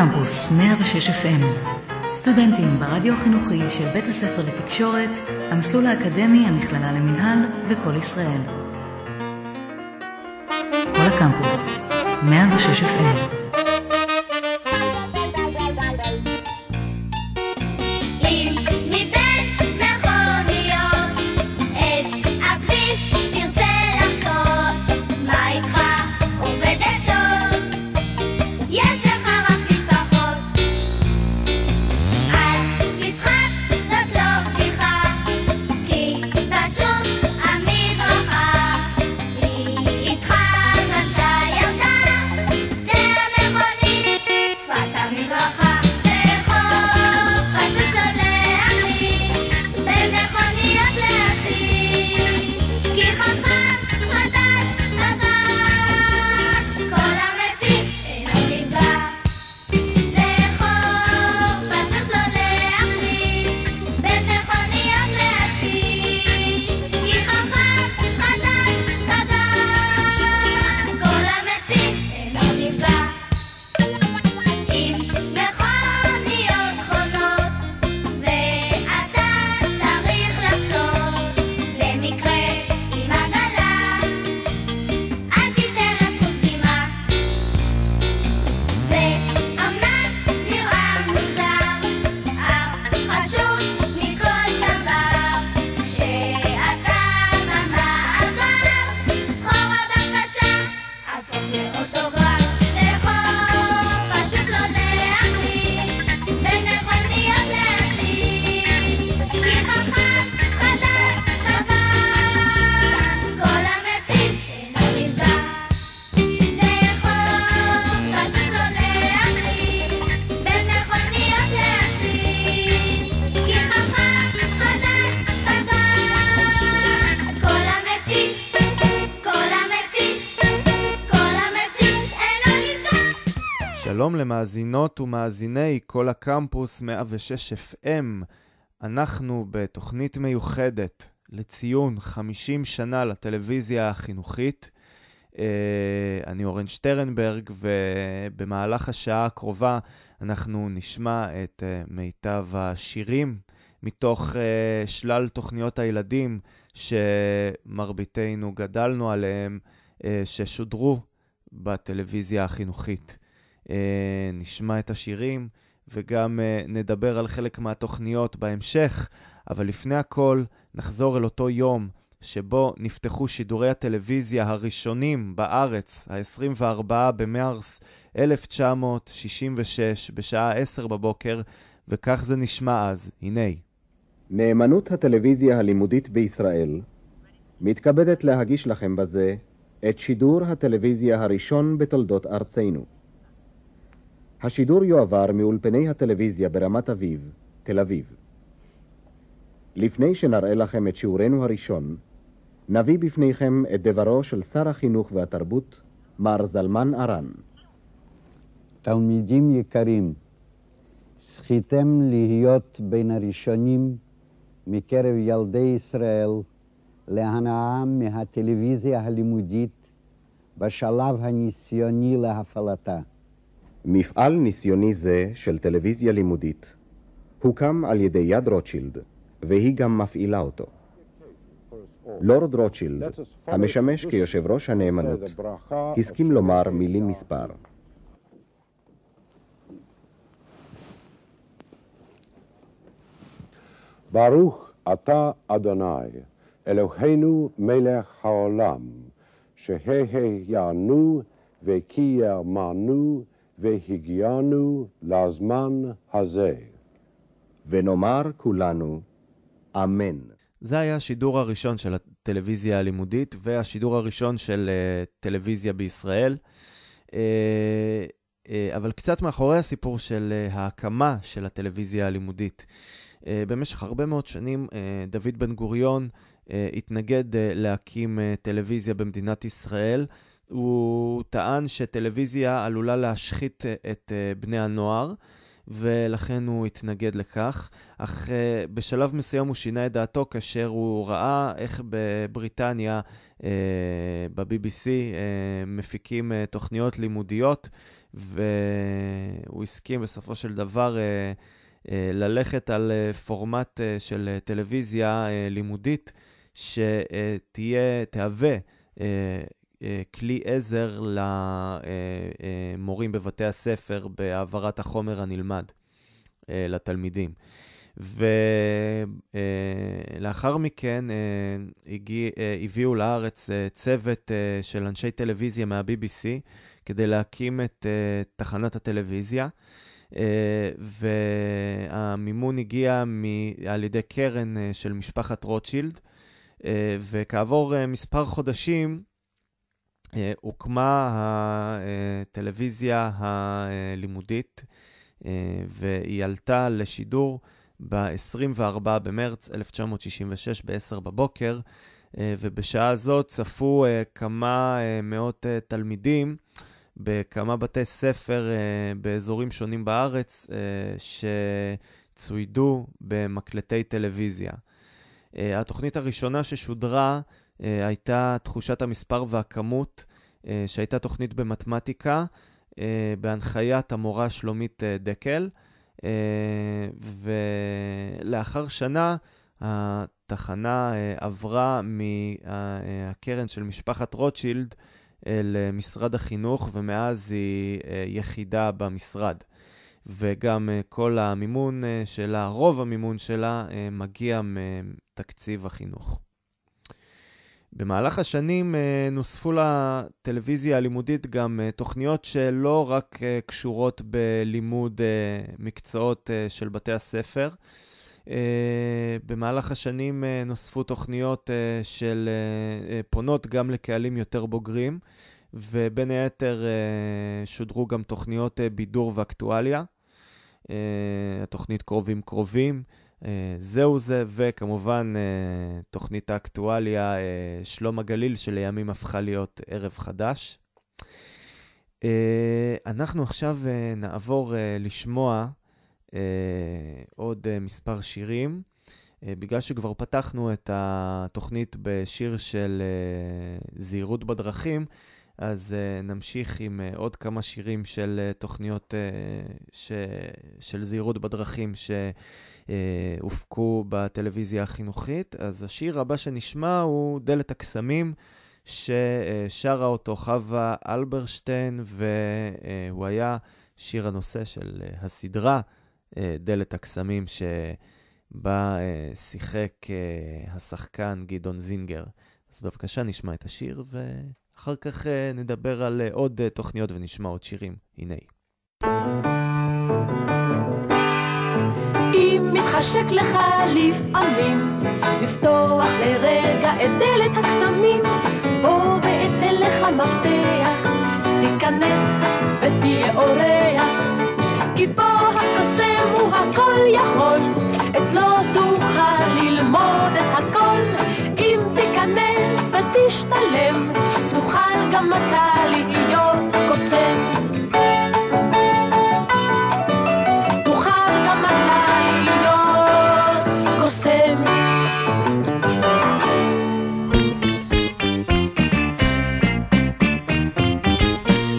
הקמפוס 106 FM. סטודנטים ברדיו החינוכי של בית הספר לתקשורת, המסלול האקדמי, המכללה למנהל וכל ישראל. כל הקמפוס 106 FM. שלום למאזינות ומאזיני כל הקמפוס 106 FM. אנחנו בתוכנית מיוחדת לציון 50 שנה לטלוויזיה החינוכית. אני אורן שטרנברג, ובמהלך השעה הקרובה אנחנו נשמע את מיטב השירים מתוך שלל תוכניות הילדים שמרביתנו גדלנו עליהם, ששודרו בטלוויזיה החינוכית. נשמע את השירים וגם נדבר על חלק מהתוכניות בהמשך, אבל לפני הכל נחזור אל אותו יום שבו נפתחו שידורי הטלוויזיה הראשונים בארץ, ה-24 במרס 1966 בשעה 10 בבוקר, וכך זה נשמע אז. הנה. נאמנות הטלוויזיה הלימודית בישראל מתכבדת להגיש לכם בזה את שידור הטלוויזיה הראשון בתולדות ארצנו. השידור יועבר מאולפני הטלוויזיה ברמת אביב, תל אביב. לפני שנראה לכם את שיעורנו הראשון, נביא בפניכם את דברו של שר החינוך והתרבות, מר זלמן ארן. תלמידים יקרים, זכיתם להיות בין הראשונים מקרב ילדי ישראל להנאה מהטלוויזיה הלימודית בשלב הניסיוני להפעלתה. מפעל ניסיוני זה של טלוויזיה לימודית הוקם על ידי יד רוטשילד, והיא גם מפעילה אותו. לורד רוטשילד, המשמש כיושב ראש הנאמנות, הסכים לומר מילים מספר. ברוך אתה אדוני, אלוהינו מלך העולם, שהחיינו וקיימנו והגיענו לזמן הזה. ונאמר כולנו, אמן. זה היה השידור הראשון של הטלוויזיה הלימודית, והשידור הראשון של טלוויזיה בישראל. אבל קצת מאחורי הסיפור של ההקמה של הטלוויזיה הלימודית. במשך הרבה מאוד שנים דוד בן גוריון התנגד להקים טלוויזיה במדינת ישראל. הוא טען שטלוויזיה עלולה להשחית את בני הנוער, ולכן הוא התנגד לכך. אך בשלב מסוים הוא שינה את דעתו כאשר הוא ראה איך בבריטניה, ב-BBC, מפיקים תוכניות לימודיות, והוא הסכים בסופו של דבר ללכת על פורמט של טלוויזיה לימודית, שתהווה כלי עזר למורים בבתי הספר בהעברת החומר הנלמד לתלמידים. ולאחר מכן הביאו לארץ צוות של אנשי טלוויזיה מה-BBC כדי להקים את תחנת הטלוויזיה, והמימון הגיע על ידי קרן של משפחת רוטשילד, וכעבור מספר חודשים הוקמה הטלוויזיה הלימודית, והיא עלתה לשידור ב-24 במרץ 1966 ב-10 בבוקר, ובשעה הזאת צפו כמה מאות תלמידים בכמה בתי ספר באזורים שונים בארץ שצוידו במקלטי טלוויזיה. התוכנית הראשונה ששודרה הייתה תחושת המספר והכמות, שהייתה תוכנית במתמטיקה, בהנחיית המורה שלומית דקל, ולאחר שנה התחנה עברה מהקרן של משפחת רוטשילד למשרד החינוך, ומאז היא יחידה במשרד. וגם כל המימון שלה, רוב המימון שלה, מגיע מתקציב החינוך. במהלך השנים נוספו לטלוויזיה הלימודית גם תוכניות שלא רק קשורות בלימוד מקצועות של בתי הספר. במהלך השנים נוספו תוכניות של פונות גם לקהלים יותר בוגרים, ובין היתר שודרו גם תוכניות בידור ואקטואליה, התוכנית קרובים קרובים, זהו זה, וכמובן תוכנית האקטואליה שלום הגליל שלימים הפכה להיות ערב חדש. אנחנו עכשיו נעבור לשמוע עוד מספר שירים, בגלל שכבר פתחנו את התוכנית בשיר של זהירות בדרכים, אז נמשיך עם עוד כמה שירים של תוכניות של זהירות בדרכים שהופקו בטלוויזיה החינוכית. אז השיר הבא שנשמע הוא דלת הקסמים, ששרה אותו חווה אלברשטיין, והוא היה שיר הנושא של הסדרה דלת הקסמים, שבה שיחק השחקן גדעון זינגר. אז בבקשה נשמע את השיר, ואחר כך נדבר על עוד תוכניות ונשמע עוד שירים. הנה. אם מתחשק לך לפעמים לפתוח לרגע את דלת הקסמים, בוא ואתן לך מפתח, תיכנס ותהיה אורח, כי פה הקוסם הוא הכל יכול, אצלו תוכל ללמוד את הכל. אם תיכנס ותשתלם, תוכל גם אתה להיות קוסם. תוכל גם אתה להיות קוסם.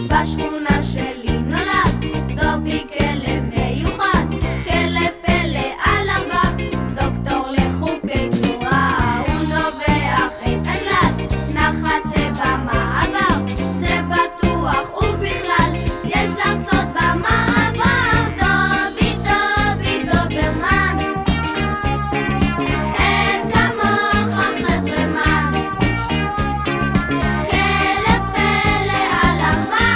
בשכונה שלי נולד דובי כלב מיוחד, כלב פלא על ארבע, דוקטור לחוקי תנועה, הוא נובח את הגלד, נחת צבע מעבר, זה בטוח ובכלל יש להרצות במעבר. דובי דובי דוברמן, אין כמוך חברמן, כלב פלא על ארבע,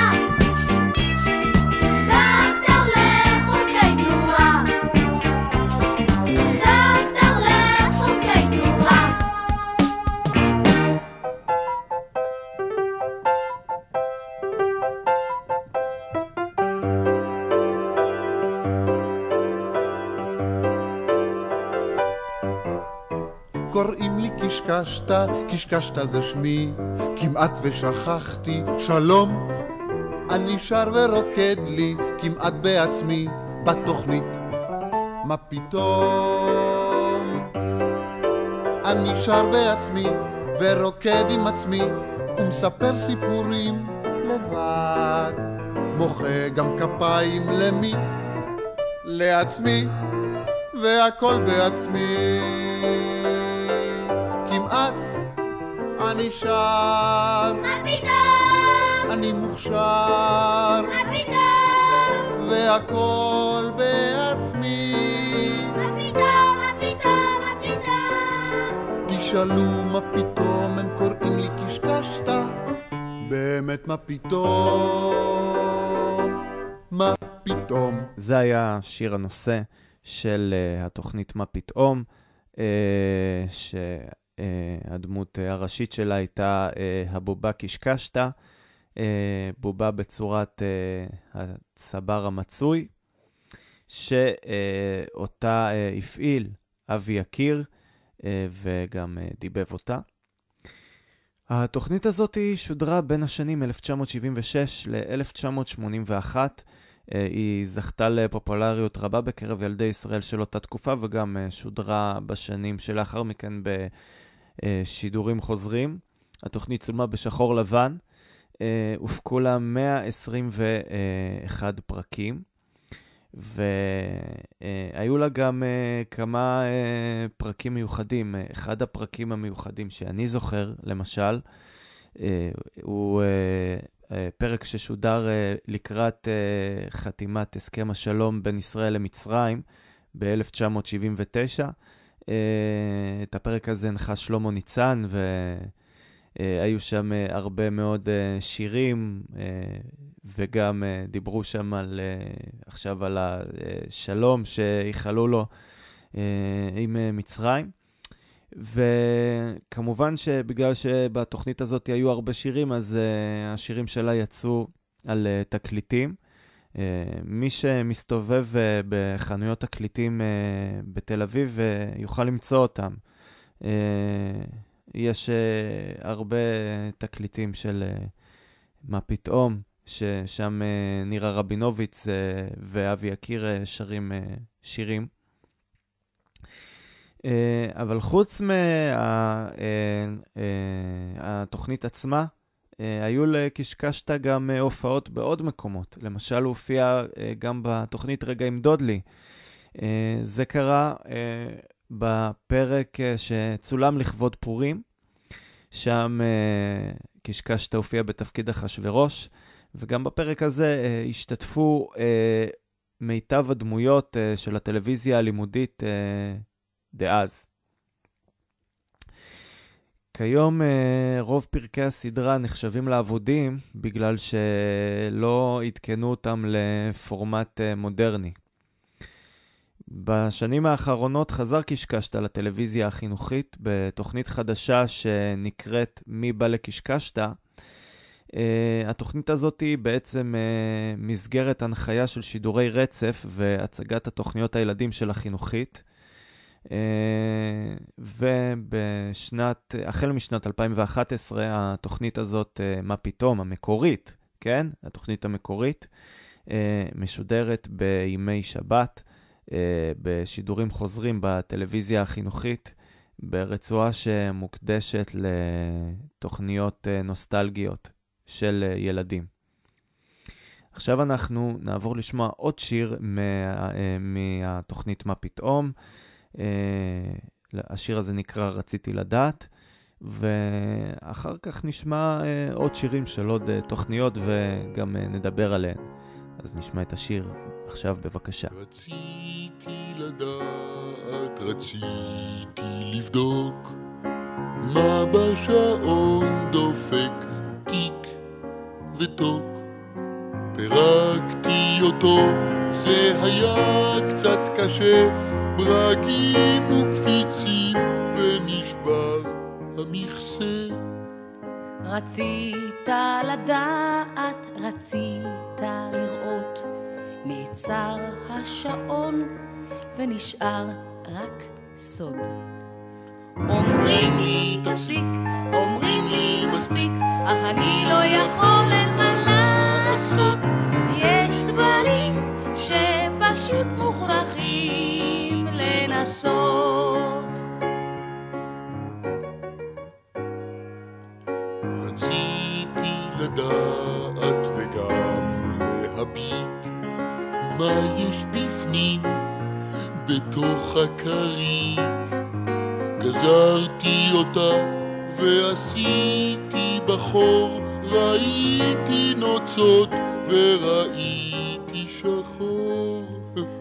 דוקטור לחוקי תנועה, דוקטור לחוקי תנועה. קוראים לי קשקשת, קשקשת זה שמי, כמעט ושכחתי שלום. אני שר ורוקד לי כמעט בעצמי בתוכנית, מה פתאום? אני שר בעצמי ורוקד עם עצמי ומספר סיפורים לבד. מוחא גם כפיים למי? לעצמי, והכל בעצמי. כמעט אני שר, מה פתאום? אני מוכשר, מה פתאום? והכל בעצמי. מה פתאום? מה פתאום? מה פתאום? תשאלו מה פתאום, הם קוראים לי קשקשת. באמת מה פתאום? מה פתאום? זה היה שיר הנושא של התוכנית מה פתאום, שהדמות הראשית שלה הייתה הבובה קשקשת, בובה בצורת הצבר המצוי, שאותה הפעיל אבי יקיר וגם דיבב אותה. התוכנית הזאת שודרה בין השנים 1976 ל-1981. היא זכתה לפופולריות רבה בקרב ילדי ישראל של אותה תקופה, וגם שודרה בשנים שלאחר מכן בשידורים חוזרים. התוכנית צולמה בשחור לבן, הופקו לה 121 פרקים, והיו לה גם כמה פרקים מיוחדים. אחד הפרקים המיוחדים שאני זוכר, למשל, הוא פרק ששודר לקראת חתימת הסכם השלום בין ישראל למצרים ב-1979. את הפרק הזה הנחה שלמה ניצן, והיו שם הרבה מאוד שירים, וגם דיברו שם עכשיו על השלום שיחלו לו עם מצרים. וכמובן שבגלל שבתוכנית הזאת היו הרבה שירים, אז השירים שלה יצאו על תקליטים. מי שמסתובב בחנויות תקליטים בתל אביב יוכל למצוא אותם. יש הרבה תקליטים של מה פתאום, ששם נירה רבינוביץ ואבי יקיר שרים שירים. אבל חוץ מהתוכנית עצמה, היו לקשקשת גם הופעות בעוד מקומות. למשל, הוא הופיע גם בתוכנית רגע עם דודלי. זה קרה בפרק שצולם לכבוד פורים, שם קשקשת הופיע בתפקיד אחשוורוש, וגם בפרק הזה השתתפו מיטב הדמויות של הטלוויזיה הלימודית דאז. כיום רוב פרקי הסדרה נחשבים לעבודים בגלל שלא עדכנו אותם לפורמט מודרני. בשנים האחרונות חזר קשקשת לטלוויזיה החינוכית בתוכנית חדשה שנקראת מי בא לקשקשת. התוכנית הזאת היא בעצם מסגרת הנחיה של שידורי רצף והצגת התוכניות הילדים של החינוכית. החל משנת 2011 התוכנית הזאת, מה פתאום, המקורית, כן? התוכנית המקורית משודרת בימי שבת, בשידורים חוזרים בטלוויזיה החינוכית, ברצועה שמוקדשת לתוכניות נוסטלגיות של ילדים. עכשיו אנחנו נעבור לשמוע עוד שיר מהתוכנית מה פתאום. השיר הזה נקרא רציתי לדעת, ואחר כך נשמע עוד שירים של עוד תוכניות וגם נדבר עליהן. אז נשמע את השיר עכשיו בבקשה. רציתי לדעת, רציתי לבדוק מה בשעון דופק טיק וטוק. פרקתי אותו, זה היה קצת קשה, ברגים וקפיצים ונשבר המכסה. רצית לדעת, רצית לראות, נעצר השעון ונשאר רק סוד. אומרים לי תפסיק, אומרים לי מספיק, אך אני לא יכול, אין מה לעשות. יש דברים שפשוט מוכרחים לנסות. רציתי לדעת וגם הביט, מה יש בפנים, בתוך הכרית. גזרתי אותה ועשיתי בחור, ראיתי נוצות וראיתי שחור.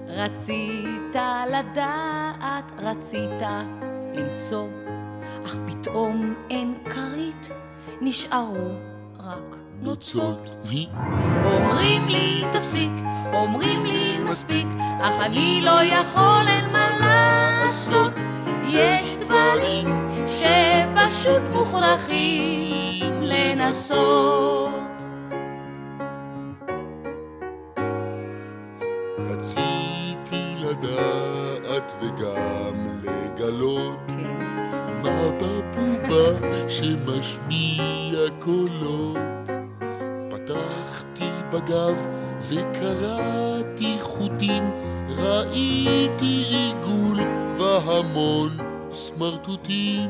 רצית לדעת, רצית למצוא, אך פתאום אין כרית, נשארו רק נוצות. אומרים לי תפסיק, אומרים לי מספיק, אך אני לא יכול, אין מה לעשות. יש דברים שפשוט מוכרחים לנסות. רציתי לדעת וגם לגלות מה בבובה שמשמיע קולות. פתחתי בגב וקראתי חוטים, ראיתי עיגול והמון סמרטוטים.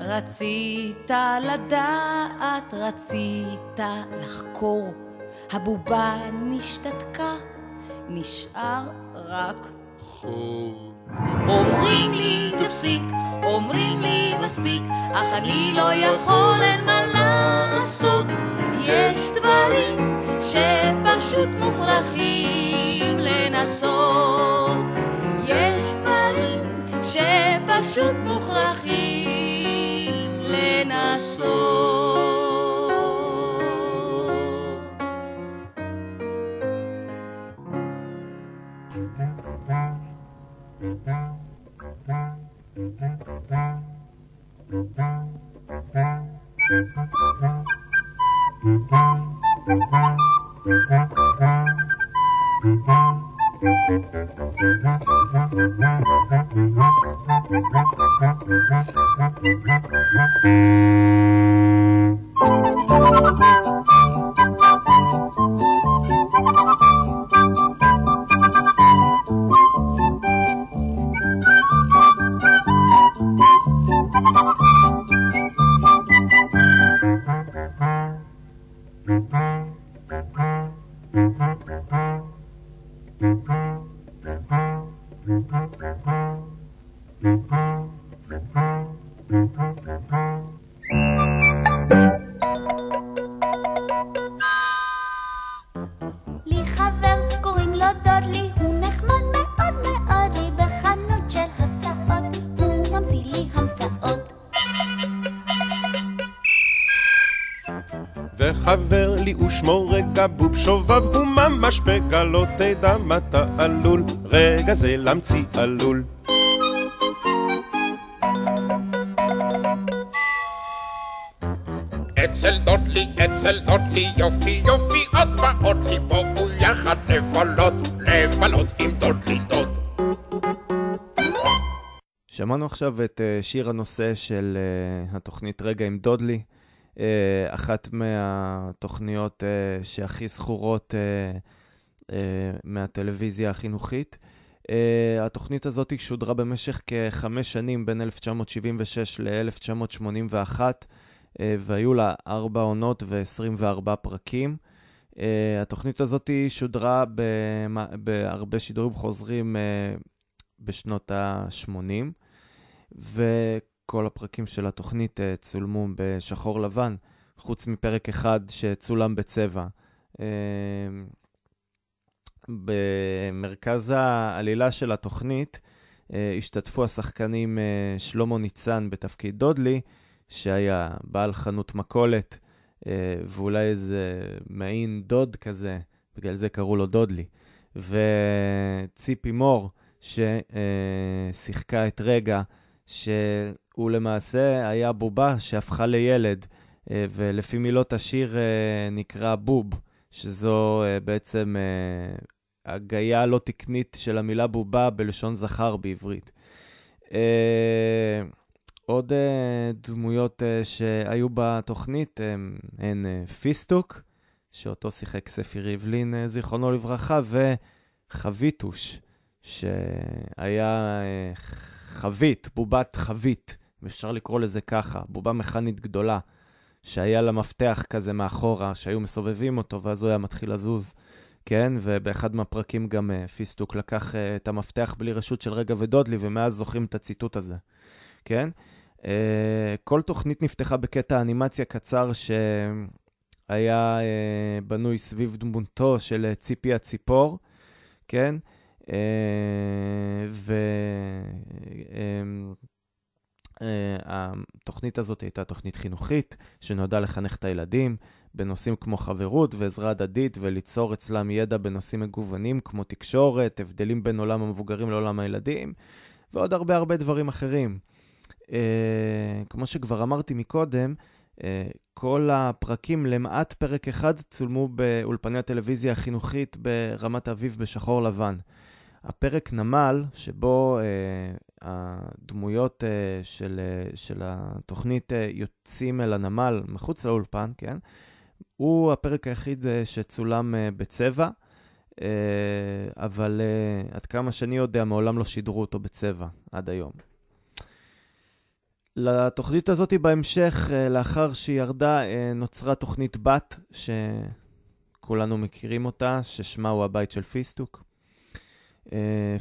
רצית לדעת, רצית לחקור, הבובה נשתתקה, נשאר רק חור. אומרים לי תפסיק, אומרים לי מספיק, אך אני לא יכול, אין מה לעשות. יש דברים שפשוט מוכרחים לנסות. יש דברים שפשוט מוכרחים לנסות. לי חבר קוראים לו דודלי, הוא נחמד מאוד מאוד, לי בחנות של הפתעות, הוא ממציא לי המצאות. וחבר לי ושמו רגע בוב שובב, הוא ממש בגה, לא תדע מה אתה עלול, רגע זה להמציא עלול. אצל דודלי, יופי, יופי, עוד ועוד לי בואו יחד לבלות עם דודלי דוד. שמענו עכשיו את שיר הנושא של התוכנית רגע עם דודלי, אחת מהתוכניות שהכי זכורות מהטלוויזיה החינוכית. התוכנית הזאת שודרה במשך כ5 שנים, בין 1976 ל-1981, והיו לה 4 עונות ו24 פרקים. התוכנית הזאת שודרה בהרבה שידורים חוזרים בשנות ה-80, וכל הפרקים של התוכנית צולמו בשחור לבן, חוץ מפרק אחד שצולם בצבע. במרכז העלילה של התוכנית השתתפו השחקנים שלמה ניצן בתפקיד דודלי, שהיה בעל חנות מכולת, ואולי איזה מעין דוד כזה, בגלל זה קראו לו דודלי. וציפי מור, ששיחקה את רגע, שהוא למעשה היה בובה שהפכה לילד, ולפי מילות השיר נקרא בוב, שזו בעצם הגיה לא תקנית של המילה בובה בלשון זכר בעברית. עוד דמויות שהיו בתוכנית הן פיסטוק, שאותו שיחק ספי ריבלין, זיכרונו לברכה, וחביתוש, שהיה חבית, בובת חבית, אפשר לקרוא לזה ככה, בובה מכנית גדולה, שהיה לה מפתח כזה מאחורה, שהיו מסובבים אותו, ואז הוא היה מתחיל לזוז. כן, ובאחד מהפרקים גם פיסטוק לקח את המפתח בלי רשות של רגע ודודלי, ומאז זוכרים את הציטוט הזה, כן? כל תוכנית נפתחה בקטע אנימציה קצר שהיה בנוי סביב דמותו של ציפי הציפור, כן? והתוכנית הזאת הייתה תוכנית חינוכית שנועדה לחנך את הילדים בנושאים כמו חברות ועזרה הדדית וליצור אצלם ידע בנושאים מגוונים כמו תקשורת, הבדלים בין עולם המבוגרים לעולם הילדים ועוד הרבה דברים אחרים. כמו שכבר אמרתי מקודם, כל הפרקים למעט פרק אחד צולמו באולפני הטלוויזיה החינוכית ברמת אביב בשחור לבן. הפרק נמל, שבו הדמויות של התוכנית יוצאים אל הנמל מחוץ לאולפן, כן? הוא הפרק היחיד שצולם בצבע, אבל עד כמה שאני יודע, מעולם לא שידרו אותו בצבע עד היום. לתוכנית הזאת בהמשך, לאחר שהיא ירדה, נוצרה תוכנית בת, שכולנו מכירים אותה, ששמה הוא הבית של פיסטוק.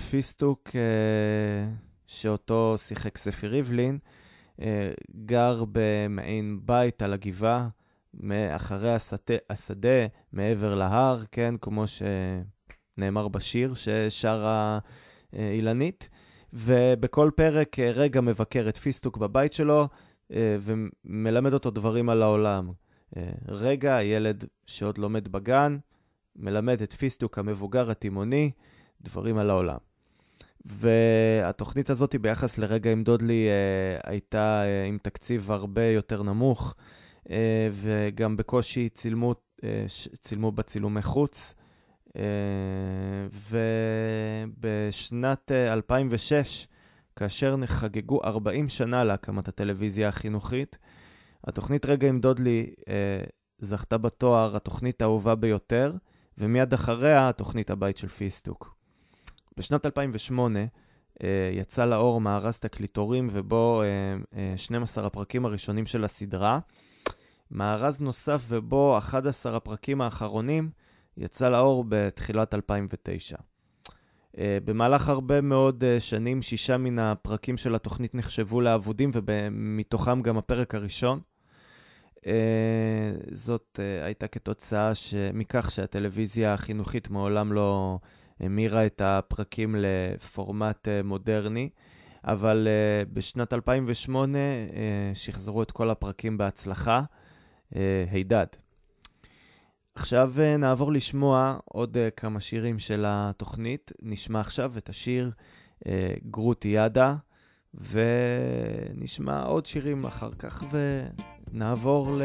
פיסטוק, שאותו שיחק ספי ריבלין, גר במעין בית על הגבעה, מאחרי השדה, מעבר להר, כן, כמו שנאמר בשיר, ששרה אילנית. ובכל פרק רגע מבקר את פיסטוק בבית שלו, ומלמד אותו דברים על העולם. רגע, הילד שעוד לומד בגן, מלמד את פיסטוק המבוגר התימוני, דברים על העולם. והתוכנית הזאת ביחס לרגע עם דודלי הייתה עם תקציב הרבה יותר נמוך, וגם בקושי צילמו בצילומי חוץ. ובשנת 2006, כאשר נחגגו 40 שנה להקמת הטלוויזיה החינוכית, התוכנית רגע עם דודלי זכתה בתואר התוכנית האהובה ביותר, ומיד אחריה התוכנית הבית של פיסטוק. בשנת 2008 יצא לאור מארז תקליטורים, ובו 12 הפרקים הראשונים של הסדרה. מארז נוסף ובו 11 הפרקים האחרונים יצא לאור בתחילת 2009. במהלך הרבה מאוד שנים, 6 מן הפרקים של התוכנית נחשבו לעבודים, ומתוכם גם הפרק הראשון. זאת הייתה כתוצאה מכך שהטלוויזיה החינוכית מעולם לא המירה את הפרקים לפורמט מודרני, אבל בשנת 2008 שחזרו את כל הפרקים בהצלחה, הידד. עכשיו נעבור לשמוע עוד כמה שירים של התוכנית. נשמע עכשיו את השיר גרוטיאדה, ונשמע עוד שירים אחר כך, ונעבור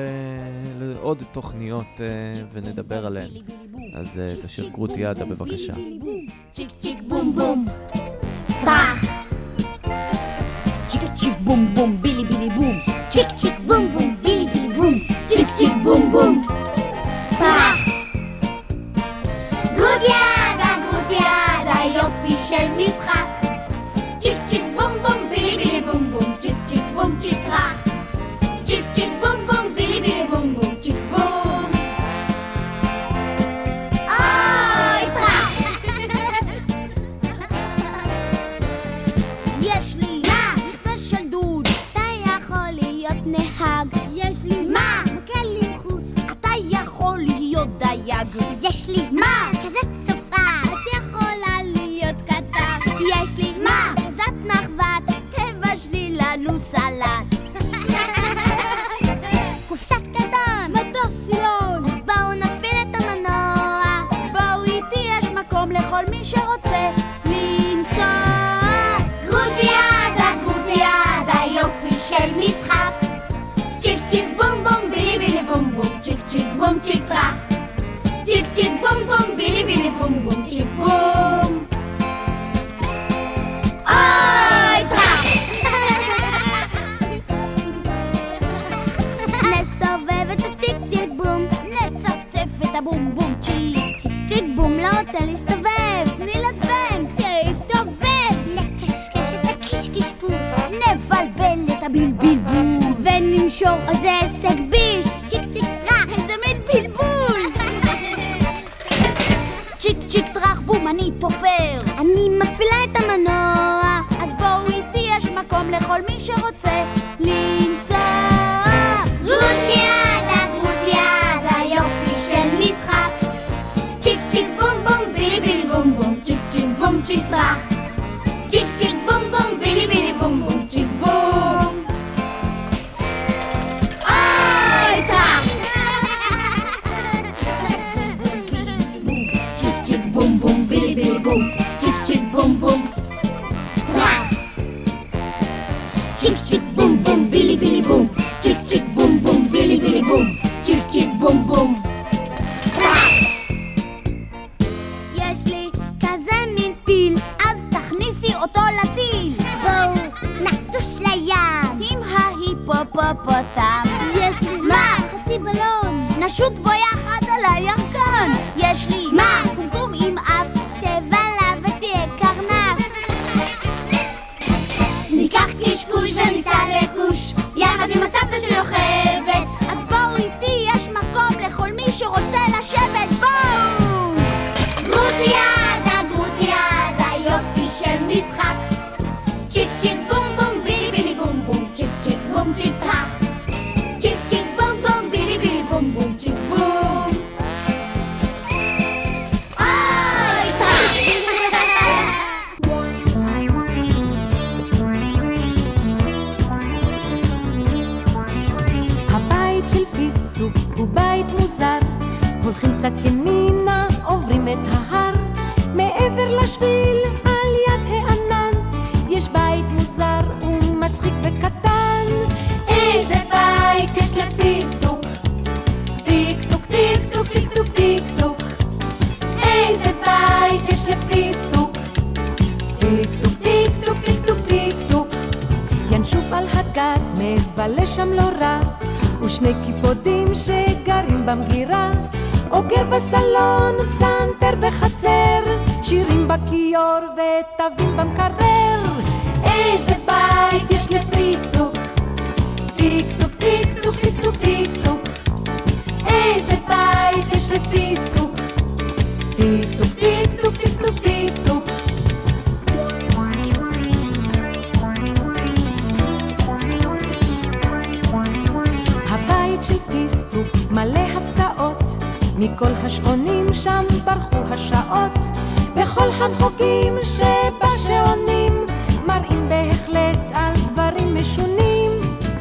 לעוד תוכניות ונדבר עליהן. אז את השיר גרוטיאדה בבקשה. צ'יק צ'יק בום בום טרח, צ'יק צ'יק בום בום בילי בילי בום, צ'יק צ'יק בום בום בילי בילי בום, צ'יק צ'יק בום בום טרח. גרוטיאדה גרוטיאדה יופי של משחק, צ'יק צ'יק בום בום בילי בילי בום בום, צ'יק צ'יק בום צ'יק טרח, צ'יק צ'יק בום בום בילי בילי בום בום, צ'יק בום אוי טרח. יש לי מכסה של דוד, אתה יכול להיות נהג. יש לי מקל עם חוט, אתה יכול להיות דייג. יש לי כזאת צופה, את יכולה להיות קטר. יש לי כזאת מחבת, תבשלי לנו סלט. קופסת קטן, מטוס סילון, אז בואו נפעיל את המנוע. בואו איתי, יש מקום לכל מי שרוצה לנסוע. גרוטיאדה גרוטיאדה יופי של משחק, צ'יק צ'יק בום בום בילי בילי בום בום, צ'יק צ'יק בום צ'יק טרח, צ'יק צ'יק בום בום בילי בילי בום בום, צ'יק בום אוי טרח. נסובב את הצ'יק צ'יק בום, לצפצף את הבום בום צ'יק. צ'יק צ'יק בום לא רוצה להסתובב, תני לזבנג שיסתובב. נקשקש את הקישקישקוש, נבלבל את הבלבלבול, ונמשוך איזה הישג ביש. צ'יק צ'יק טרח, איזה מין בלבול. אני תופר. אני מפעילה את המנוע. אז בואו איתי, יש מקום לכל מי שרוצה לנסוע. גרוטיאדה, גרוטיאדה, יופי של משחק. צ'יק צ'יק בום בום, בילי בילי בום בום, צ'יק צ'יק בום צ'יק טרח. צ'יק צ'יק בום בום, בילי בילי בום בום, צ'יק בום. אוי, טרח! צ'יק צ'יק בום בום, בילי בילי בום, צ'יק צ'יק בום בום, טרח. צ'יק צ'יק בום בום, בילי בילי בום, צ'יק צ'יק בום בום, בילי בילי בום, צ'יק צ'יק בום בום, טרח. יש לי כזה מין פיל, אז תכניסי אותו לטיל. בואו נטוס לים עם ההיפופופוטם. יש לי מה? חצי בלון, נשוט בו יחד על הירקון. יש לי מה? קומקום עם אף, שבלה ותהיה קרנף. ניקח קשקוש וניסע לכוש יחד עם הסבתא שלי אוכבת. אז בואו איתי, יש מקום לכל מי שרוצה לשבת. בואו! גרוטיאדה, גרוטיאדה, יופי של משחק. צ'יק צ'יק בום בום, בילי בילי בום בום, צ'יק צ'יק בום צ'יק טרח. צ'יק צ'יק בום בום, בילי בילי בום בום, צ'יק בום. אוי, טרח! הבית של פיסטוק הוא בית מוזר, הולכים קצת ימינה, עוברים את ההר, מעבר לשביל על יד הענן יש בית מוזר ומצחיק וקטן. איזה בית יש לפיסטוק? טיק טוק טיק טוק טיק טוק טיק טוק. איזה בית יש לפיסטוק? טיק טוק טיק טוק טיק טוק טיק טוק. ינשוף על הגג מבלה שם לא רע, ושני קיפודים שגרים במגירה, אוגר בסלון, פסנתר בחצר, שירים בכיור ותווים במקרר. איזה בית יש לפיסטוק? טיק טוק טיק טוק טיק טוק טיק טוק. איזה בית יש לפיסטוק? טיק טוק טיק טוק טיק טוק טיק טוק. הבית של פיסטוק מלא הפתעות, מכל השעונים שם ברחו השעות, בכל המחוגים שבשעונים מראים בהחלט על דברים משונים.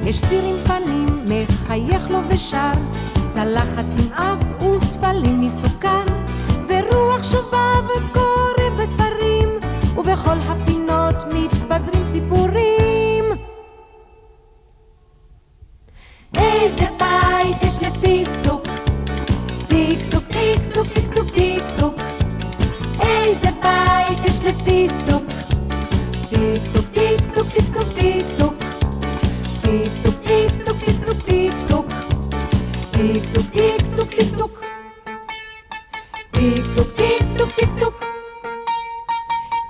יש סיר עם פנים מחייך לו ושר, צלחת עם אף וספלים מסוכר, ורוח שובב קורא בספרים, ובכל הפינות מתפזרים סיפורים. איזה בית יש לפיסטוק? טיק טוק טיק טוק טיק טוק טיק טוק. איזה בית יש לפיסטוק? טיק טוק טיק טוק טיק טוק טיק טוק. טיק טוק טיק טוק טיק טוק טיק טוק. טיק טוק טיק טוק טיק טוק. טיק טוק טיק טוק טיק טוק.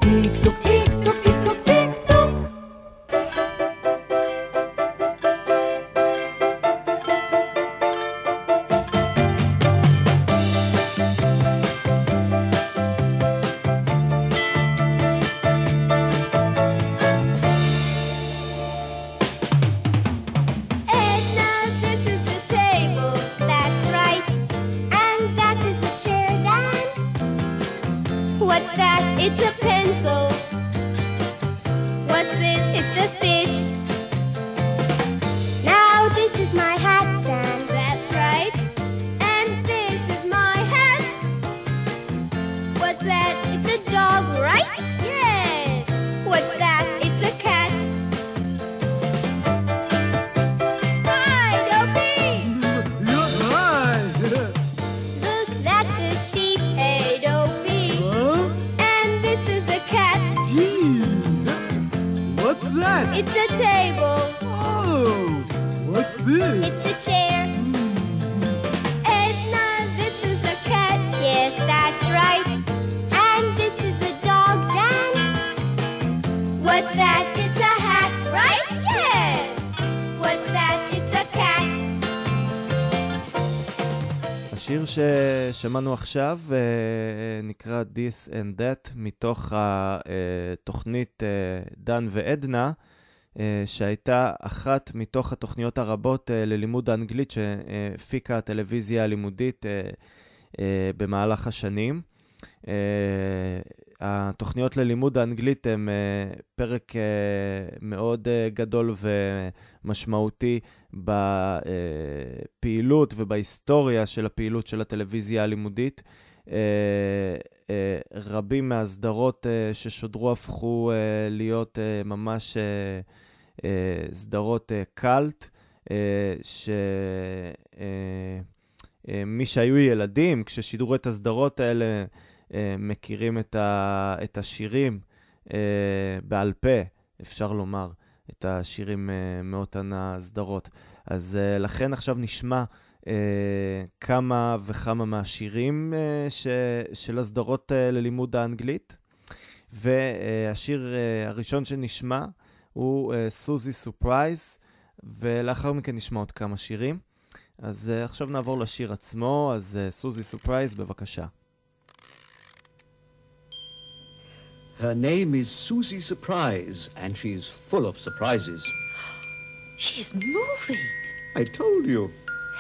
טיק טוק טיק טוק טיק טוק טיק טוק. What's that? It's a pencil. What's this? It's a fish. Now this is my hat, Dan. That's right. And this is my hat. What's that? It's a dog, right? Yes. What's that? It's a cat. Hi, Dopey. Hi. Look, that's a sheep. Hey, Dopey. And this is a cat. Gee. What's that? It's a table. Oh. What's this? It's a chair. Edna, this is a cat. Yes, that's right. And this is a dog, Dan. What's that? It's a hat, right? Yes. What's that? It's a cat. השיר ששמענו עכשיו נקרא This and That, מתוך התוכנית דן ועדנה, שהייתה אחת מתוך התוכניות הרבות ללימוד האנגלית שהפיקה הטלוויזיה הלימודית במהלך השנים. התוכניות ללימוד האנגלית הם פרק מאוד גדול ומשמעותי בפעילות ובהיסטוריה של הפעילות של הטלוויזיה הלימודית. רבים מהסדרות ששודרו הפכו להיות ממש סדרות קלט, שמי שהיו ילדים כששידרו את הסדרות האלה מכירים את השירים בעל פה, אפשר לומר, את השירים מאותן הסדרות. אז לכן עכשיו נשמע כמה וכמה מהשירים של הסדרות ללימוד האנגלית. והשיר הראשון שנשמע הוא סוזי סופרייז, ולאחר מכן נשמע עוד כמה שירים. אז עכשיו נעבור לשיר עצמו, אז סוזי סופרייז, בבקשה. Her name is Susie Surprise, and she's full of surprises. She's moving. I told you.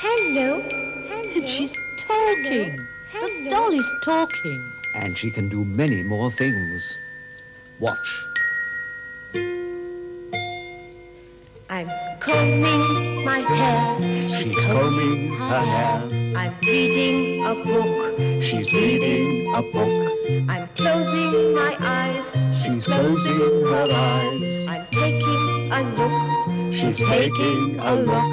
Hello. Hello. And she's talking. Hello. The doll is talking. And she can do many more things. Watch. I'm combing my hair. She's combing her hair. I'm reading a book. She's reading a book. I'm closing my eyes. She's closing her eyes. I'm taking a look. She's taking a look.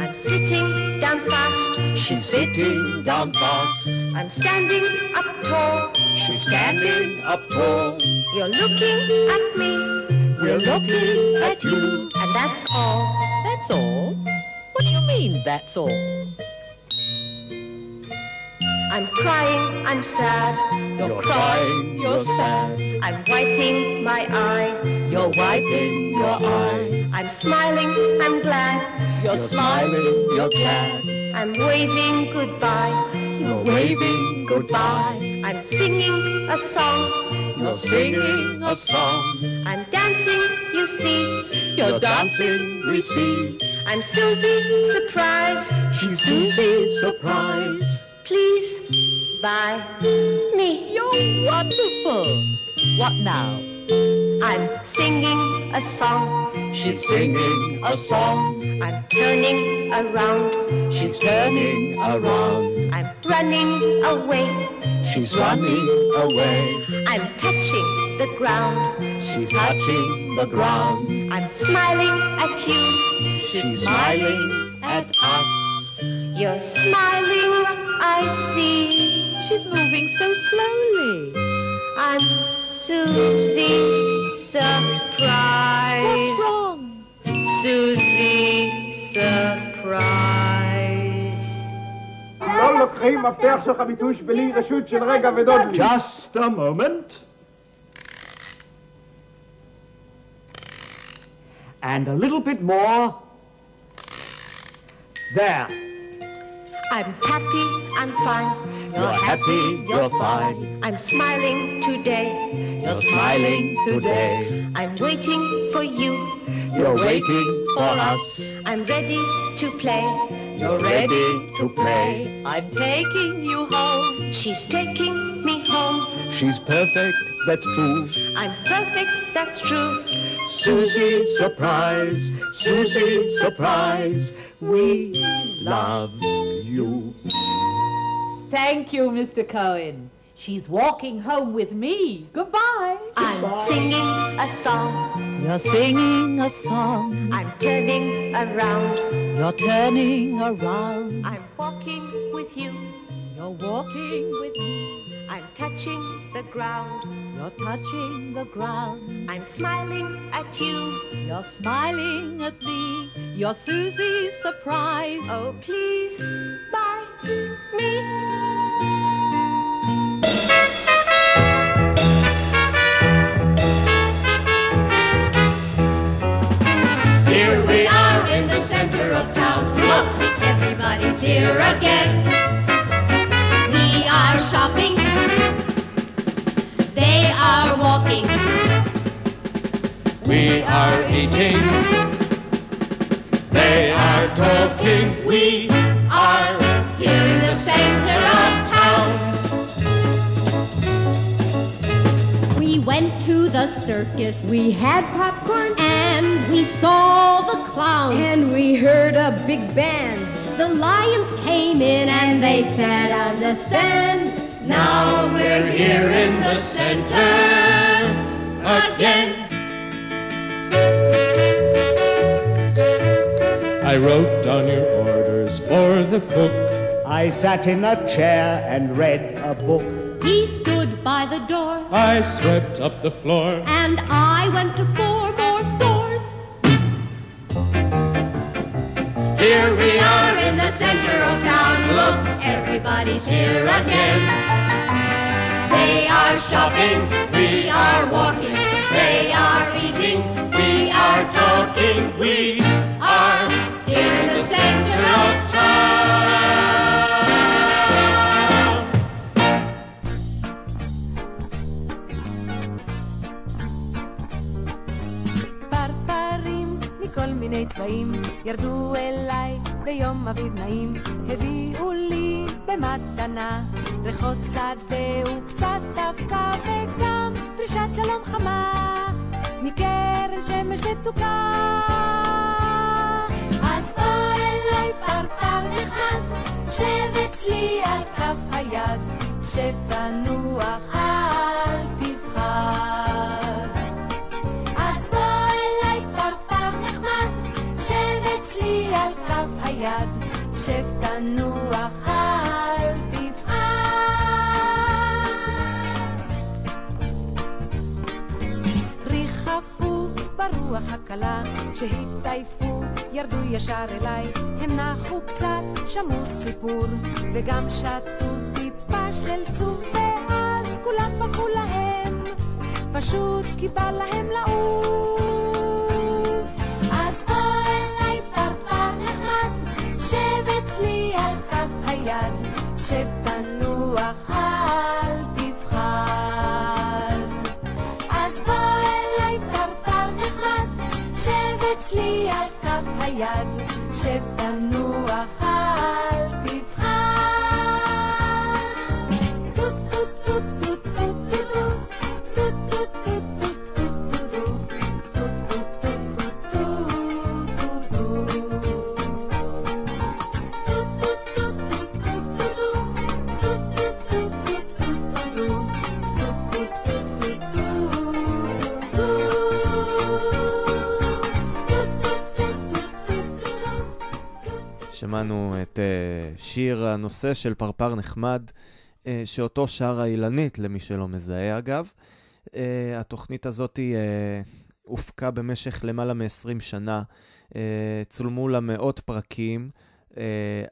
I'm sitting down fast. She's sitting down fast. I'm standing up tall. She's standing up tall. You're looking at me. We're looking at you. And that's all. That's all? What do you mean, that's all? I'm crying, I'm sad. You're crying, you're sad. I'm wiping my eye. You're wiping your eye. I'm smiling, I'm glad. You're smiling, you're glad. I'm waving goodbye. You're waving goodbye. I'm singing a song. You're singing a song. I'm dancing, you see. You're dancing, we see. I'm Susie Surprise. She's Susie Surprise. Please buy me. You're wonderful. What now? I'm singing a song. She's singing a song. I'm turning around. She's turning around. I'm running away. She's running away. I'm touching the ground. She's touching the ground. I'm smiling at you. She's smiling at us. You're smiling, I see. She's moving so slowly. I'm Susie Surprise. What's wrong? Susie Surprise. לא לוקחים מפתח של חביטוש בלי רשות של רגע ודודלי. Just a moment. And a little bit more. There. I'm happy, I'm fine. You're happy, you're fine. I'm smiling today. You're smiling today. I'm waiting for you. You're waiting for us. I'm ready to play. You're ready to play. I'm taking you home. She's taking me home. She's perfect, that's true. I'm perfect, that's true. Susie Surprise, Susie Surprise. We love you. Thank you, Mr. Cohen. She's walking home with me. Goodbye. I'm singing a song. You're singing a song. I'm turning around. You're turning around. I'm walking with you. You're walking with me. I'm touching the ground. You're touching the ground. I'm smiling at you. You're smiling at me. You're Susie Surprise. Oh, please buy me. Here we are in the center of town. Look, everybody's here again. are walking. We are eating. They are talking. We are here in the center of town. We went to the circus. We had popcorn. And we saw the clowns. And we heard a big band. The lions came in and they sat on the sand. Now we're here in the center again. I wrote down your orders for the cook. I sat in a chair and read a book. He stood by the door. I swept up the floor. And I went to 4 more stores. Here we are in the center of town. Look, everybody's here again. They are shopping. We are walking. They are eating. We are talking. We are here in the center of town. פרפרים מכל מיני צבעים ירדו אליי ביום אביב נעים, הביאו לי במתנה ריחות שדה וקצת דווקא וגם דרישת שלום חמה מקרן שמש מתוקה. אז בוא אליי פרפר נחמד, שב אצלי על כף היד, שב תנוח אל תפחד. אז בוא אליי פרפר נחמד, שב אצלי על כף היד, שב תנוח אל תפחד. ריחפו ברוח הקלה, כשהתעייפו ירדו ישר אליי, הם נחו קצת, שמעו סיפור וגם שתו טיפה של צוף, ואז כולם פרחו להם, פשוט כי בא להם לעוף. אז בוא אליי פרפר נחמד, שב אצלי על כף היד, שב תנוח אל תפחד. אז בוא אליי פרפר נחמד, שב אצלי על כף היד, שב תנוח אל תפחד. שמענו את שיר הנושא של פרפר נחמד, שאותו שר האילנית, למי שלא מזהה אגב. התוכנית הזאת הופקה במשך למעלה מ-20 שנה, צולמו לה מאות פרקים.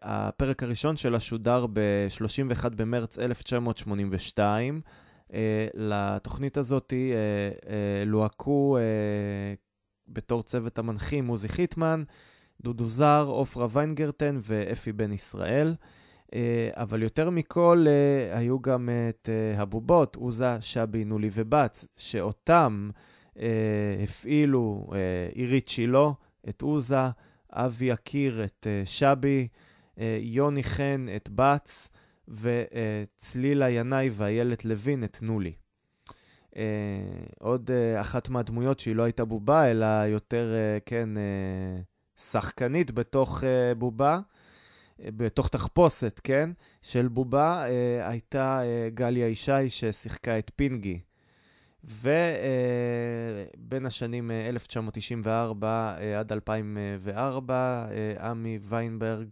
הפרק הראשון שלה שודר ב-31 במרץ 1982. לתוכנית הזאת לוהקו בתור צוות המנחים עוזי חיטמן, דודו זר, עופרה ויינגרטן ואפי בן ישראל. אבל יותר מכל היו גם את הבובות, עוזה, שבי, נולי ובץ, שאותם הפעילו עירית שילה, את עוזה, אבי יקיר, את שבי, יוני חן, את בץ, וצלילה ינאי ואיילת לוין, את נולי. עוד אחת מהדמויות שהיא לא הייתה בובה, אלא יותר, כן, שחקנית בתוך בובה, בתוך תחפושת, כן, של בובה, הייתה גליה ישי ששיחקה את פינגי. ובין השנים 1994 עד 2004, עמי ויינברג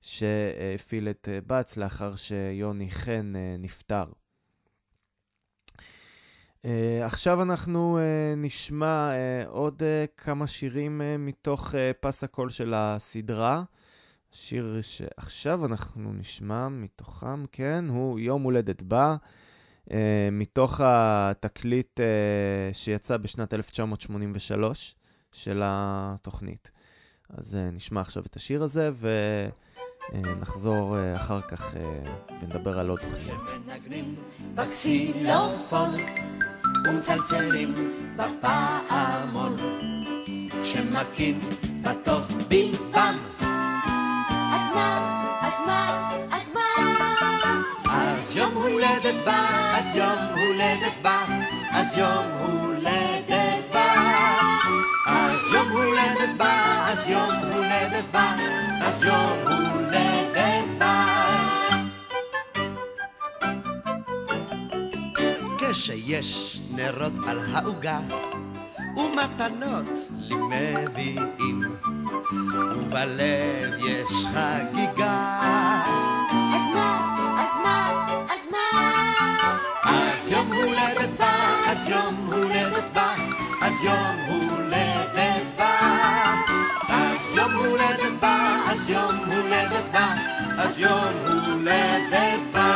שהפעיל את בץ לאחר שיוני חן נפטר. עכשיו אנחנו נשמע עוד כמה שירים מתוך פס הקול של הסדרה. שיר שעכשיו אנחנו נשמע מתוכם, כן, הוא יום הולדת בא, מתוך התקליט שיצא בשנת 1983 של התוכנית. אז נשמע עכשיו את השיר הזה ונחזור אחר כך ונדבר על עוד תוכנית. שמנגנים בקסילופון ומצלצלים בפעמון, כשמכים בטוף בלבם. אז מה, אז מה, אז מה? אז יום הולדת בא, אז יום הולדת בא, אז יום הולדת בא. אז יום הולדת בא, אז יום הולדת בא, אז יום הולדת בא. כשיש נרות על העוגה ומתנות למביאים, ובלב יש חגיגה. אז מה, אז מה, אז מה? אז יום הולדת בא, אז יום הולדת בא, אז יום הולדת בא. אז יום הולדת בא, אז יום הולדת בא, אז יום הולדת בא.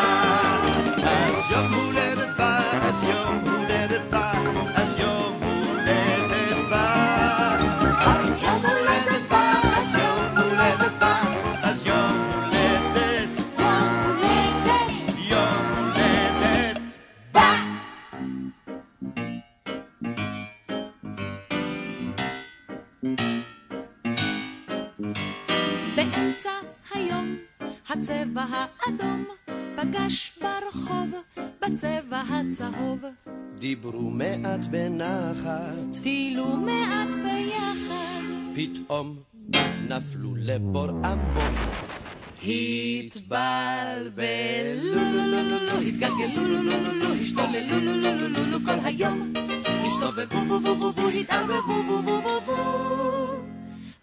אז יום הולדת בא, אז יום הולדת בא, אז יום הולדת בא. אז יום הולדת בא, אז יום הולדת בא, אז יום הולדת, יום הולדת בא. באמצע היום הצבע האדום פגש ברחוב בצבע הצהוב. דיברו מעט בנחת, טילו מעט ביחד, פתאום נפלו לבור עמוק. התבלבלו, התגלגלו, השתוללו, כל היום הסתובבו, התערבבו,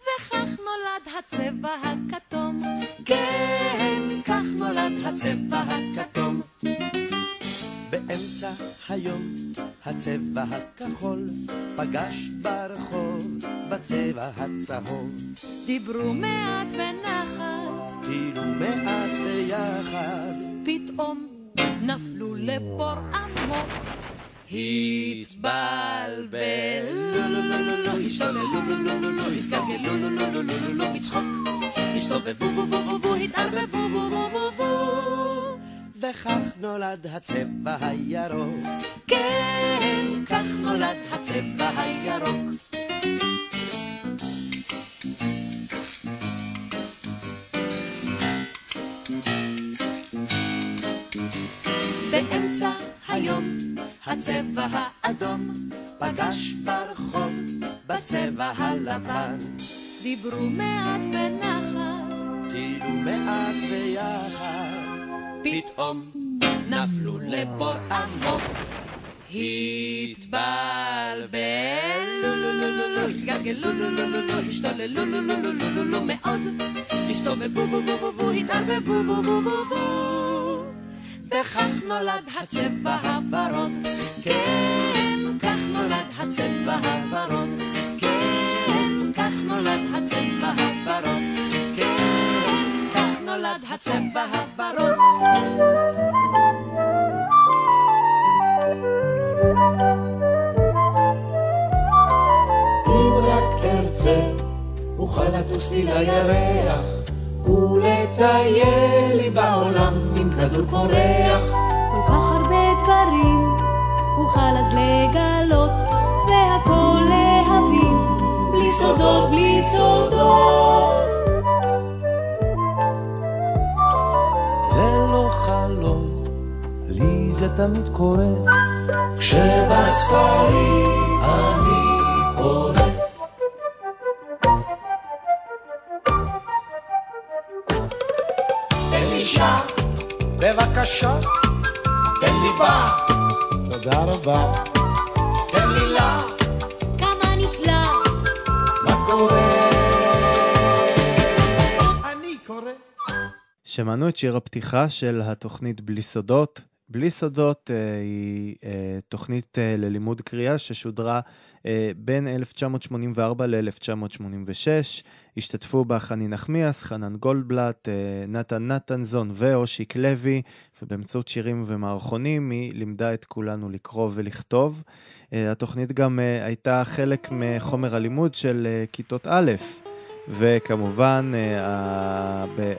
וכך נולד הצבע הכתום. כן, כך נולד הצבע הכתום. באמצע היום הצבע הכחול פגש ברחוב בצבע הצהוב. דיברו מעט בנחת, טילו מעט ביחד, פתאום נפלו לבור עמוק. התבלבלו, השתוללו, התגלגלו, מצחוק הסתובבו, התערבבו, וכך נולד הצבע הירוק. כן, כך נולד הצבע הירוק. באמצע היום הצבע האדום פגש ברחוב בצבע הלבן. דיברו מעט בנחת, טילו מעט ביחד, פתאום נפלו לבור עמוק. התבלבלו, התגלגלו, השתוללו מאוד, הסתובבו, התערבבו, וכך נולד הצבע הוורוד. כן, כך נולד הצבע הוורוד. כן, כך נולד הצבע הוורוד. כן, כך נולד הצבע הוורוד. אם רק ארצה אוכל לטוס לי לירח ולטייל לי בעולם עם כדור פורח. כל כך הרבה דברים אוכל אז לגלות, והכל להבין, בלי סודות, בלי סודות. זה לא חלום, לי זה תמיד קורה, כשבספרים אני קורא. אלישע, בבקשה, תן לי בה, תודה רבה. תן לי לה, כמה נפלא, מה קורה? אני קורא. שמענו את שיר הפתיחה של התוכנית בלי סודות. בלי סודות היא תוכנית ללימוד קריאה ששודרה בין 1984 ל-1986. השתתפו בה חני נחמיאס, חנן גולדבלט, נתן נתנזון ואושיק לוי, ובאמצעות שירים ומערכונים היא לימדה את כולנו לקרוא ולכתוב. התוכנית גם הייתה חלק מחומר הלימוד של כיתות א', וכמובן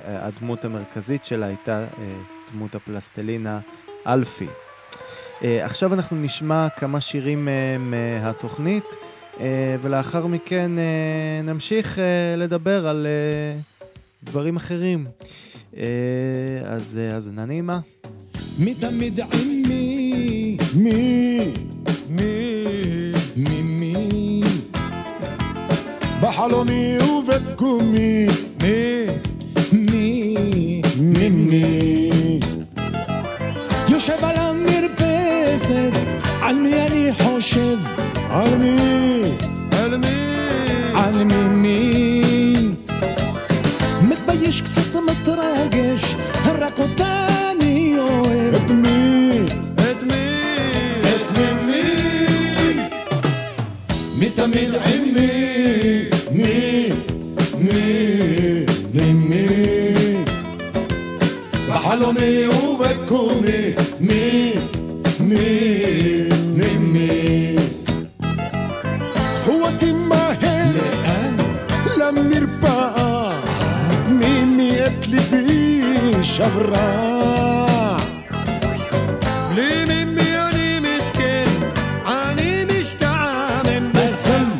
הדמות המרכזית שלה הייתה דמות הפלסטלינה אלפי. עכשיו אנחנו נשמע כמה שירים מהתוכנית, ולאחר מכן נמשיך לדבר על דברים אחרים. אז נעימה. מי תמיד עם מי? מי בחלומי ובקומי מי יושב על המרפסת, על מי אני חושב? על מי מתבייש קצת מתרגש, רק אותה אני אוהב. את מי? מי תמיד עם מי בחלומי ובקומי מי הוא אותי מהר למרפאה, מי את ליבי שברה. בלי מי אני מסכן, אני משתעמם בסם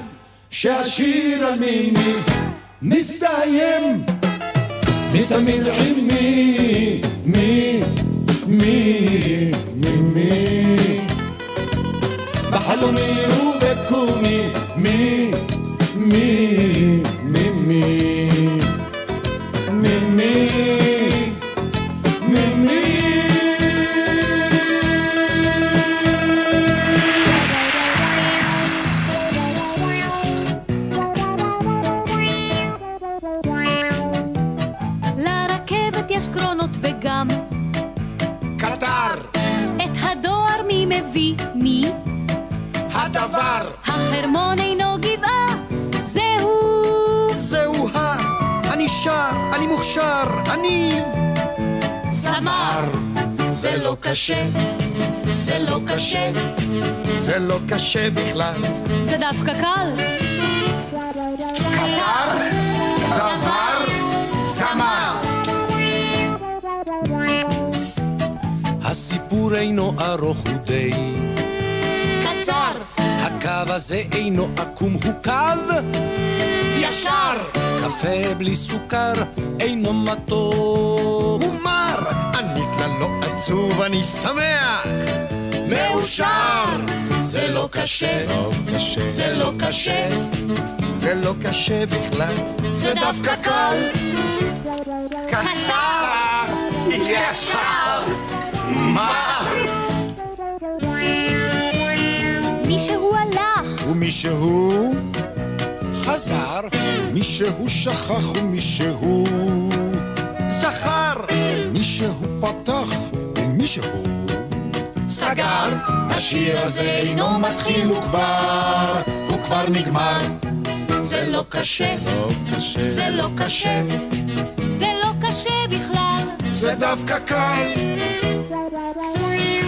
שהשיר על מי מסתיים. מי תמיד עם מי בחלומי ובקומי מי לרכבת יש קרונות וגם קטר. את הדואר מי מביא? מי? הדבר. החרמון אינו גבעה, זהו אני שר, אני מוכשר, אני זמר. זה לא קשה, זה לא קשה, זה לא קשה בכלל. זה דווקא קל. קטר, דבר, זמר. הסיפור אינו ארוך הוא די קצר. הקו הזה אינו עקום, הוא קו ישר. קפה בלי סוכר אינו מתוק, הוא מר. אני כלל לא עצוב, אני שמח, מאושר. זה לא קשה, זה לא קשה, זה לא קשה בכלל. זה דווקא קל. קצר, ישר, מה? מישהו הלך ומישהו חזר, מישהו שכח ומישהו זכר, מישהו פתח ומישהו סגר. השיר הזה אינו מתחיל, הוא כבר נגמר. זה לא קשה, זה לא קשה, זה לא קשה בכלל. זה דווקא קל.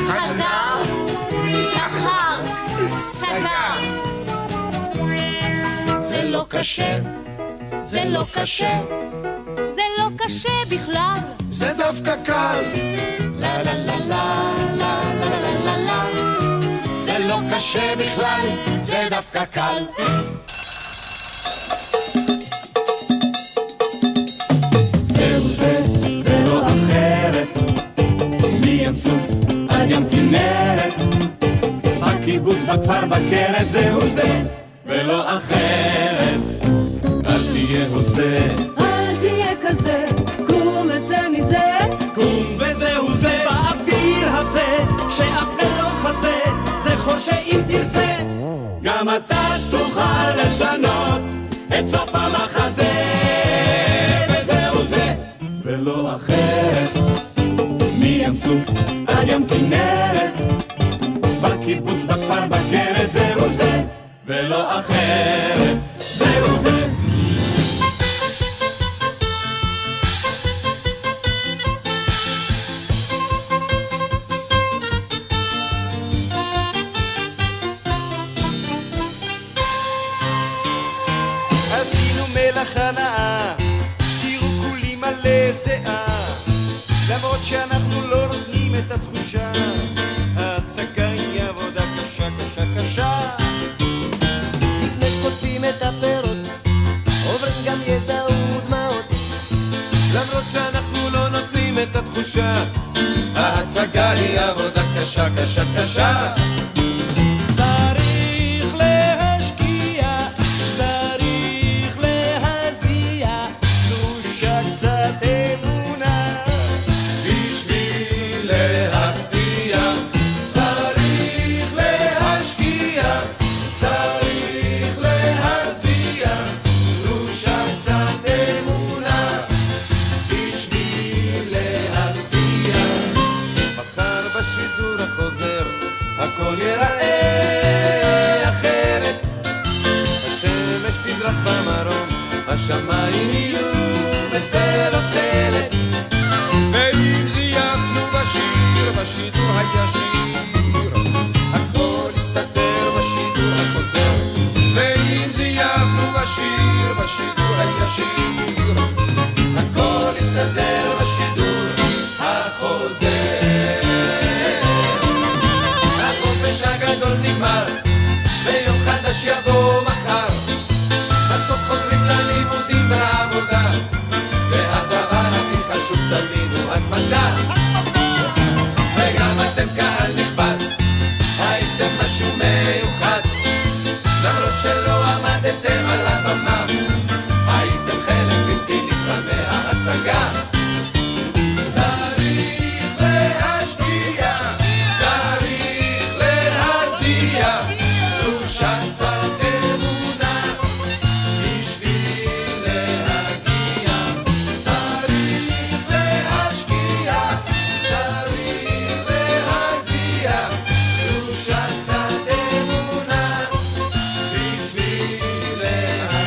חזר, זכר, סגר. זה לא קשה, זה לא קשה, זה לא קשה בכלל. זה דווקא קל. לה לה לה לה לה לה לה לה לה. זה לא קשה בכלל, זה דווקא קל. זהו זה ולא אחרת, מים סוף עד ים כנרת, בקיבוץ, בכפר, בקרת, זהו זה ולא אחרת. אל תהיה הוזה, אל תהיה כזה, קום וצא מזה, קום וזהו זה. באוויר הזה שאף לא חזה, זה חור שאם תרצה גם אתה תוכל לשנות את סוף המחזה. וזהו זה ולא אחרת, מים סוף עד ים כנרת, בקיבוץ, בכפר, בקרת, זהו זה ולא אחרת. זהו זה. עשינו מלאכה נאה, תראו כולי מלא זהה, למרות שאנחנו לא נותנים את התחושה. ההצגה את התחושה, ההצגה היא עבודה קשה, קשה, קשה. צריך להשקיע, צריך להזיע, תלושה קצת אמונה, בשביל להפתיע. צריך להשקיע, צריך להזיע, תלושה קצת אמונה, בשביל להפתיע. מחר בשידור החוזר הכל ייראה אחרת, השמש תזרח במרום, השמיים יהיו בצל תכלת, ואם זייפנו בשיר, בשידור הישיר, הכל יסתדר בשידור החוזר. ואם זייפנו בשיר, בשידור הישיר, הכל יסתדר בשידור החוזר. החופש הגדול נגמר, ויום חדש יבוא מחר, בסוף חוזרים ללימודים והעבודה, והדבר הכי חשוב תמיד הוא התמדה. וגם אתם קהל נכבד, הייתם משהו מיוחד, למרות שלא עמדתם על הבמה, הייתם חלק בלתי נפרד מההצגה. צריך להשקיע, צריך להזיע, תלושה קצת אמונה, בשביל להגיע. צריך להשקיע, צריך להזיע, תלושה קצת אמונה, בשביל להגיע.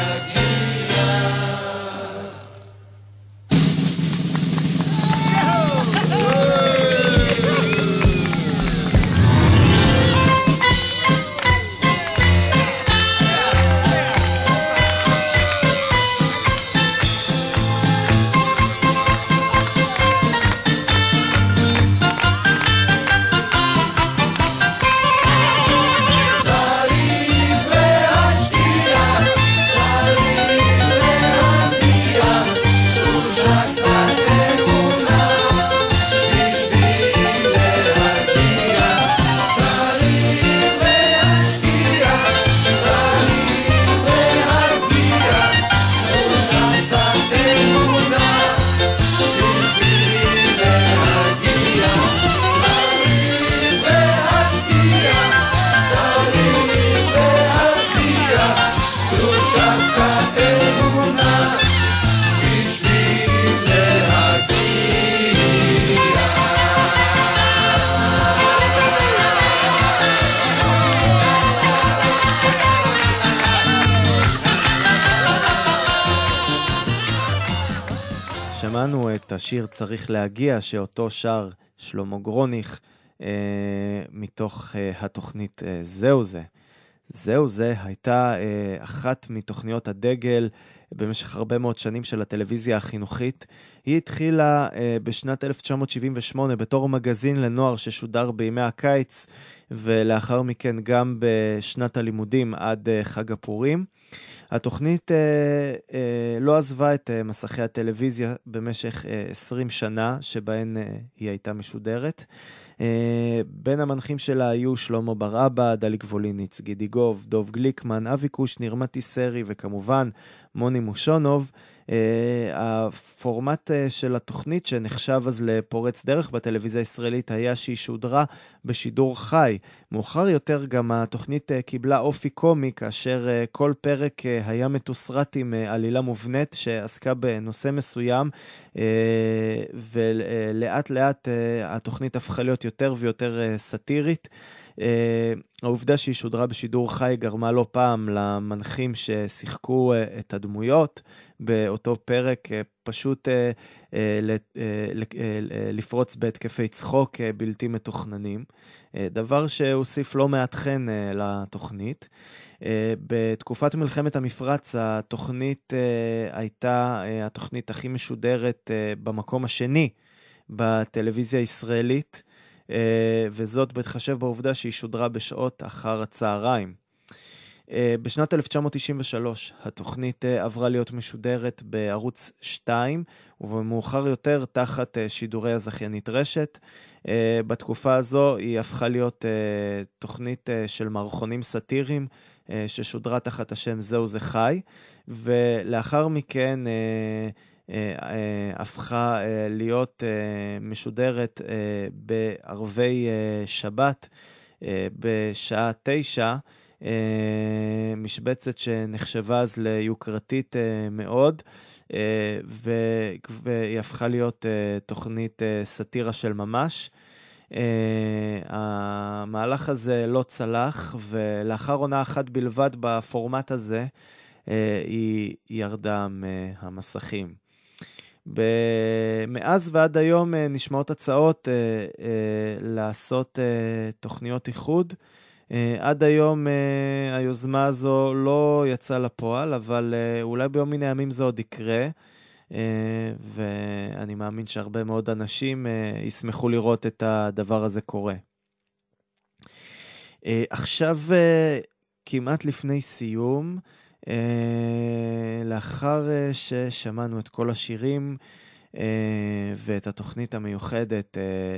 שמענו את השיר צריך להגיע, שאותו שר שלמה גרוניך מתוך התוכנית זהו זה. זהו זה הייתה אחת מתוכניות הדגל במשך הרבה מאוד שנים של הטלוויזיה החינוכית. היא התחילה בשנת 1978 בתור מגזין לנוער ששודר בימי הקיץ, ולאחר מכן גם בשנת הלימודים עד חג הפורים. התוכנית לא עזבה את מסכי הטלוויזיה במשך 20 שנה שבהן היא הייתה משודרת. בין המנחים שלה היו שלמה בר-אבא, דלי גבוליניץ, גידי גוב, דוב גליקמן, אבי קושניר, מתי סרי וכמובן מוני מושונוב. הפורמט של התוכנית שנחשב אז לפורץ דרך בטלוויזיה הישראלית היה שהיא שודרה בשידור חי. מאוחר יותר גם התוכנית קיבלה אופי קומי, כאשר כל פרק היה מתוסרט עם עלילה מובנית שעסקה בנושא מסוים, ולאט לאט התוכנית הפכה להיות יותר ויותר סטירית. העובדה שהיא שודרה בשידור חי גרמה לא פעם למנחים ששיחקו את הדמויות באותו פרק פשוט לפרוץ בהתקפי צחוק בלתי מתוכננים, דבר שהוסיף לא מעט חן לתוכנית. בתקופת מלחמת המפרץ התוכנית הייתה התוכנית הכי משודרת במקום השני בטלוויזיה הישראלית, וזאת בהתחשב בעובדה שהיא שודרה בשעות אחר הצהריים. בשנת 1993 התוכנית עברה להיות משודרת בערוץ 2, ובמאוחר יותר תחת שידורי הזכיינית רשת. בתקופה הזו היא הפכה להיות תוכנית של מערכונים סאטיריים, ששודרה תחת השם זהו זה חי, ולאחר מכן הפכה להיות משודרת בערבי שבת בשעה 9, משבצת שנחשבה אז ליוקרתית מאוד, והיא הפכה להיות תוכנית סאטירה של ממש. המהלך הזה לא צלח, ולאחר עונה אחת בלבד בפורמט הזה היא ירדה מהמסכים. מאז ועד היום נשמעות הצעות לעשות תוכניות איחוד. עד היום היוזמה הזו לא יצאה לפועל, אבל אולי ביום מן הימים זה עוד יקרה, ואני מאמין שהרבה מאוד אנשים ישמחו לראות את הדבר הזה קורה. עכשיו, כמעט לפני סיום, לאחר ששמענו את כל השירים ואת התוכנית המיוחדת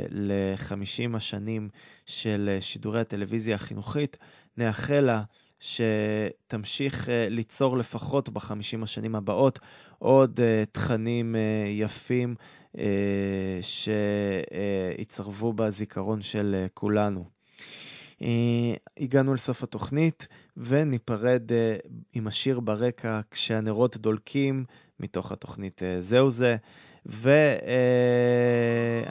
ל-50 השנים של שידורי הטלוויזיה החינוכית, נאחל לה שתמשיך ליצור לפחות ב-50 השנים הבאות עוד תכנים יפים שיצרבו בזיכרון של כולנו. הגענו לסוף התוכנית וניפרד עם השיר ברקע כשהנרות דולקים מתוך התוכנית זהו זה. ואני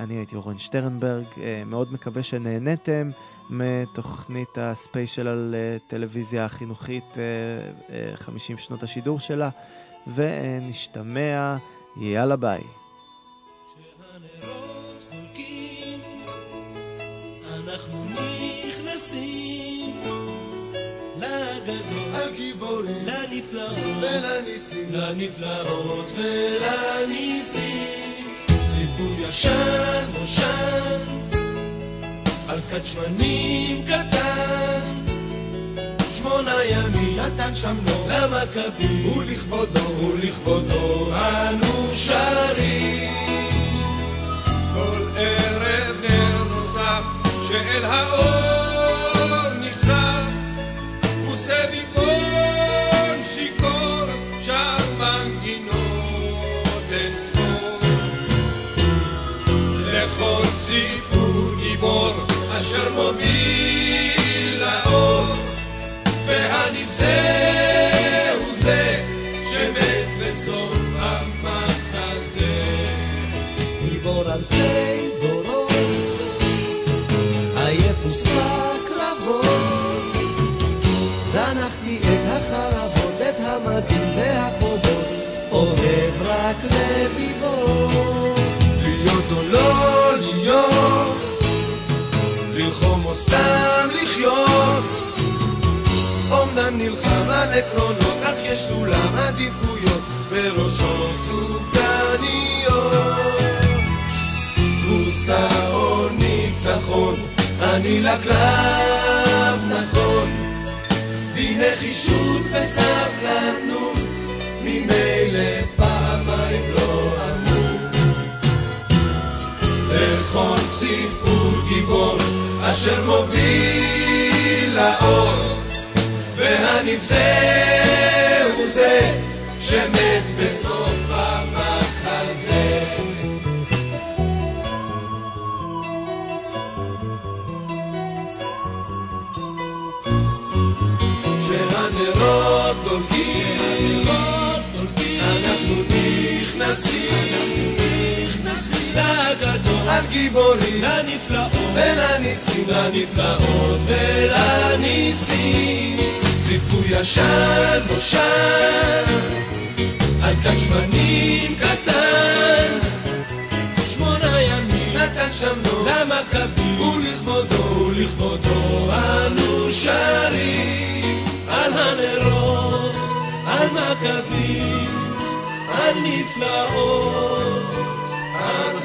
הייתי אורן שטרנברג, מאוד מקווה שנהנתם מתוכנית הספיישל על טלוויזיה החינוכית 50 שנות השידור שלה, ונשתמע, יאללה ביי. כשהנרות דולקים אנחנו נכנסים לגדול, הגיבורים, לנפלאות ולניסים, לנפלאות ולניסים. סיפור ישן נושן על כת שמנים קטן, 8 ימים נתן שם לו למכבי, ולכבודו אנו שרים. כל ערב נר נוסף שאל האור נחשף, וסביבון שיקור שר מנגינות אין ספור. לכל סיפור גיבור אשר מוביל לאור, והנבזה הוא זה שמת בסוף המחזה. גיבור אלפי דורות, עייף ושחק לבוא, זנחתי את החרבות, את המדים והחובות, אוהב רק לביבו. להיות או לא להיות, ללחום או סתם לחיות, אומנם נלחם על עקרונות, אך יש סולם עדיפויות, בראשו סופגניות. תבוסה או ניצחון, אני לקרב נכון, בנחישות וסבלנות, ממילא פעמיים לא אמות. לכל סיפור גיבור אשר מוביל לאור, והנבזה הוא זה שמת בסוף המחזה. כשהנרות דולקים אנחנו נכנסים לגדול, על גיבורים, לנפלאות ולניסים, לנפלאות ולניסים. סיפור ישן נושן על כת שמנים קטן, 8 ימים נתן שם לו למכבי, ולכבודו אנו שרים. על הנרות, על מכבי, על נפלאות, על